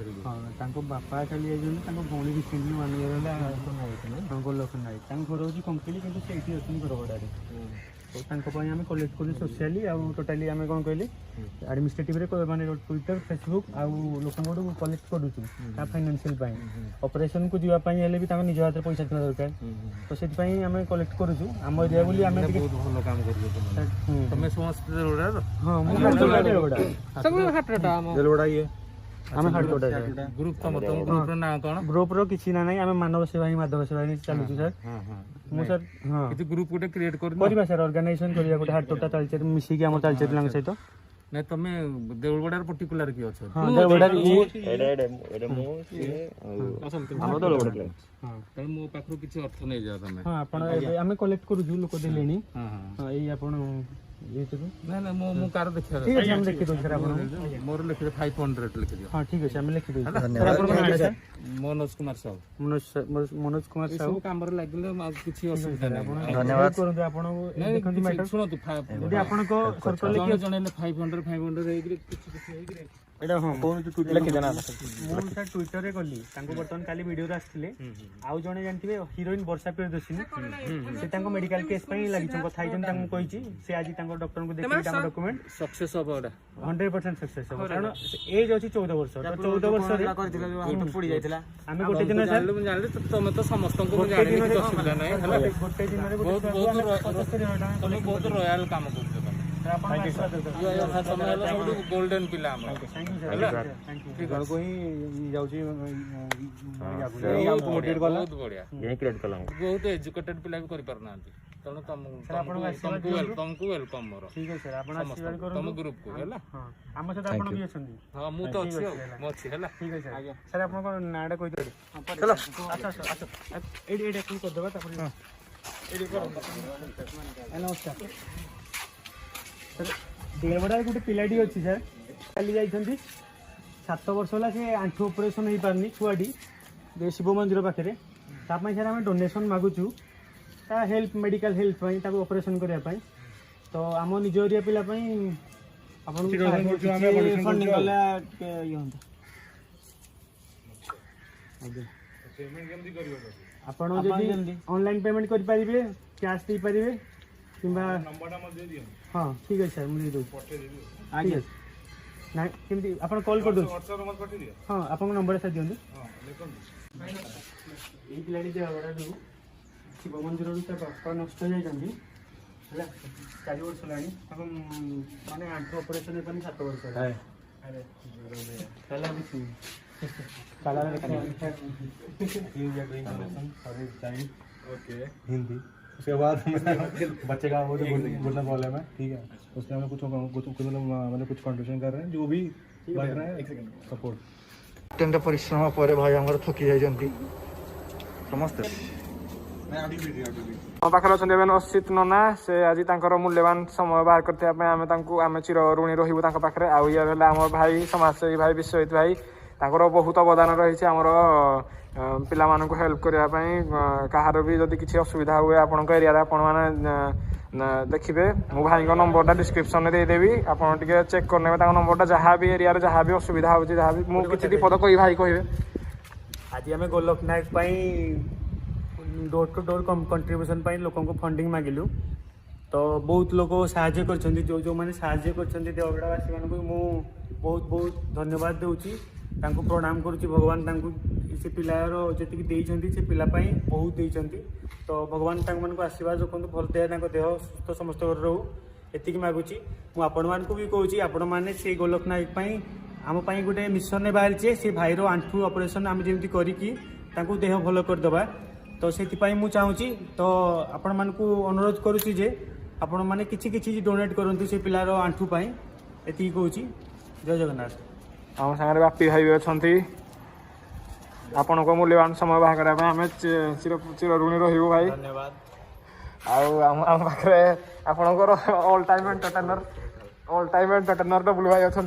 बापा चली जाइए भौणी रिसेंटली 1 ईयर है गोलख नायक घर हूँ कंकिली कि घरगड़ा तो आम कलेक्ट करूँ सोशली आउ टोटाली आम कौन कहली एडमिनिस्ट्रेटिव माने ट्विटर फेसबुक आउ लोक कलेक्ट करूँ फाइनान्शियल ऑपरेशन को जावाई भी निज हाथ में पैसा थी दरकार तो से आम कलेक्ट करूँ आम एरिया बोली आम भल काम ग्रुप रो किसी ना नहीं आम मानव सेवा ही माधव सेवा ही चलू सर मु सर हाँ किसी ग्रुप गोटे क्रिएट कर सर ऑर्गेनाइजेशन करिया गोटे हाटोटा तालचेर मिसी के हम तालचेर लांग सहित नै तमे देवगडार पर्टिकुलर की अछि हां देवगडार एडे एडे एडे मो हम देवगडार हां त मो पाखरो किछि अर्थ नै जा तमे हां आपण आमे कलेक्ट करू छु लोक देलेनी हां एई आपण ये तो ना ना मो कार देखिया ठीक है हम लिखि दो सर आपण मोर लिखि 500 लिखि दियो हां ठीक है हम लिखि दो सर आपण सर मनोज कुमार साहू मनोज कुमार साहू काम रे लागले किछि असुविधा नै धन्यवाद करु आपण देखंती मैटर सुनो तू यदि आपण को सर्कल लिखि जणेले 500 हेग्रे किछि हेग्रे एडा हां कोन ट्विटर लिखि देना मो सर ट्विटर रे गली तांको बर्तन काली वीडियो रे आस्थिले आउ जणे जानथिबे हीरोइन वर्षा प्रियदर्शनी से तांको मेडिकल केस पई लागि छ कथा आइजन तांको कहिछि से आजि तांको डॉक्टर को देखि तांको डॉक्यूमेंट सक्सेस हो बडा 100% सक्सेस हो कारण एज अछि 14 वर्ष तो 14 वर्ष रे करथिला जो हम पुडी जाइथिला हम गोटे दिन सर जानले तमे तो समस्त को जानि असुविधा नै हला गोटे दिन रे बहुत रॉयल काम करछो गोल्डन पिला को ही जाउची बहुत बढ़िया यही क्रिएट कला बहुत एजुकेटेड पिला भी करि परनांती तनो तुमको वेलकम मोर ठीक है सर आपण आशीर्वाद करू तुम ग्रुप को हैला हां हम से आपण भी अछंदी हां मु तो अछि मो अछि हैला ठीक है सर सर आपण को नाडा कहि दे चलो अच्छा अच्छा एडी एडी कर देबा तापर हां एडी कर नमस्कार सर देवड़ा गोटे पिलाटी अच्छी सर काली जाइछंती 7 वर्ष होला से आंठू ऑपरेशन हो पारनी छुआटी शिव मंदिर पाखे तापाई सर आम डोनेशन मागुचु ता हेल्प मेडिकल हेल्प पई ताको ऑपरेशन करिया पई तो आम निज एरिया पिला पई आपन फंडिंग वाला के ये होंदा पेमेंट केमदी करियो आपन जदी ऑनलाइन पेमेंट करि परिबे कैश दे परिबे किंबा नंबरटा म दे दियो हां ठीक है सर मुझे दो पठे दे दियो आगे ना केमती आपण कॉल कर दो व्हाट्सएप नंबर पठे दियो हां आपण नंबर से दियो हां लेखन ए पिलाडी जे बडा दु शिव मंदिर रू त पापा नष्ट हो जाइछंती हला 4 वर्ष लानी हम माने आंठो ऑपरेशन पनि 7 वर्ष है अरे चला भी काला रे you are doing operation for his child okay Hindi उसके बाद बच्चे का वो बोलना प्रॉब्लम है ठीक है उसमें हमें कुछ मतलब कुछ कंट्रीब्यूशन कर रहे हैं जो भी लग रहा है सपोर्ट अत्यंत परिश्रम पर भाई हमारे थकी जाइए समस्ते मो पाखे अच्छा असित नना से आज मूल्यवान समय बाहर करते आम चिर ऋणी रोहू पाखे आउ ये आम भाई समाजसेवी भाई विश्वजित भाई बहुत अवदान रही आमर पिला मानकु हेल्प करने कहार भी जदि किसी असुविधा हुए आपण एरिया आपण मैंने देखिए मो भाई नंबरटा डिस्क्रिप्शन में देदेवी आपड़ टे चेक करने नंबरटा जहाँ भी एरिया जहाँ भी असुविधा हो जहाँ भी मुझे दी पद कही भाई कहे आज आम गोलख नायक डोर टू डोर कंट्रीब्यूशन लोक फंडिंग मागिलु तो बहुत लोग साहाय्य कर जो मैंने साहाय्य कर देवगड़ावासी मानक बहुत बहुत धन्यवाद दूची प्रणाम करुच्ची भगवान से पिलार जी से पिलापाई बहुत देती तो भगवान तक आशीर्वाद रखु भल देह देह सुस्थ समस्त रो ये मागुची मुझे भी कहूँ आपण मैंने से गोलख नायक आम गोटे मिशन बाहरी से भाईर आंठू ऑपरेशन आम जमी करी देह भल करदे तो से मुझे चाहूँगी तो आपण मानक अनुरोध करुच्ची जे आपण मैंने किसी डोनेट करूँ से पिलार आंठू ये कहूँ जय जगन्नाथ आम सागर बापी भाई भी अच्छा आपण को मूल्यवान समय बाहर करने आम चिर ऋणी रही भाई धन्यवाद आम पाखे आपणकर ऑल टाइम एंटरटेनर डबुल भाई अच्छा।